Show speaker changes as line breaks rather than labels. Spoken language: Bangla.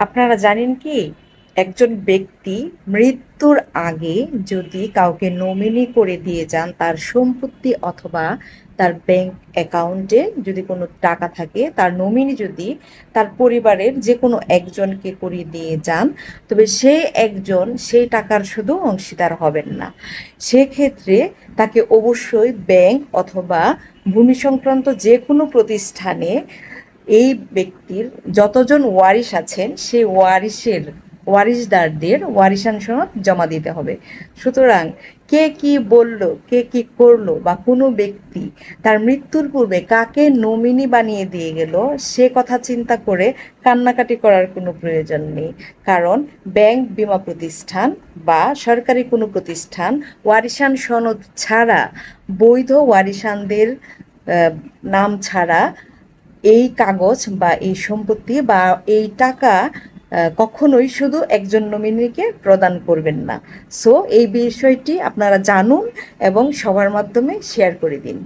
আপনারা জানেন কি, একজন ব্যক্তি মৃত্যুর আগে যদি কাউকে নমিনি করে দিয়ে যান, তার সম্পত্তি অথবা তার ব্যাংক অ্যাকাউন্টে যদি কোনো টাকা থাকে, তার নমিনি যদি তার পরিবারের যে কোনো একজনকে করিয়ে দিয়ে যান, তবে সেই একজন সেই টাকার শুধু অংশীদার হবেন না। সেক্ষেত্রে তাকে অবশ্যই ব্যাংক অথবা ভূমি সংক্রান্ত যে কোনো প্রতিষ্ঠানে এই ব্যক্তির যতজন ওয়ারিশ আছেন সেই ওয়ারিশদারদের ওয়ারিশান সনদ জমা দিতে হবে। সুতরাং কে কি বলল, কে কি করলো, বা কোনো ব্যক্তি তার মৃত্যুর পূর্বে কাকে নমিনি বানিয়ে দিয়ে গেল, সে কথা চিন্তা করে কান্নাকাটি করার কোনো প্রয়োজন নেই। কারণ ব্যাংক, বীমা প্রতিষ্ঠান বা সরকারি কোনো প্রতিষ্ঠান ওয়ারিশান সনদ ছাড়া, বৈধ ওয়ারিশানদের নাম ছাড়া এই কাগজ বা এই সম্পত্তি বা এই টাকা কখনোই শুধু একজন নমিনিকে প্রদান করবেন না। সো এই বিষয়টি আপনারা জানুন এবং সবার মাধ্যমে শেয়ার করে দিন।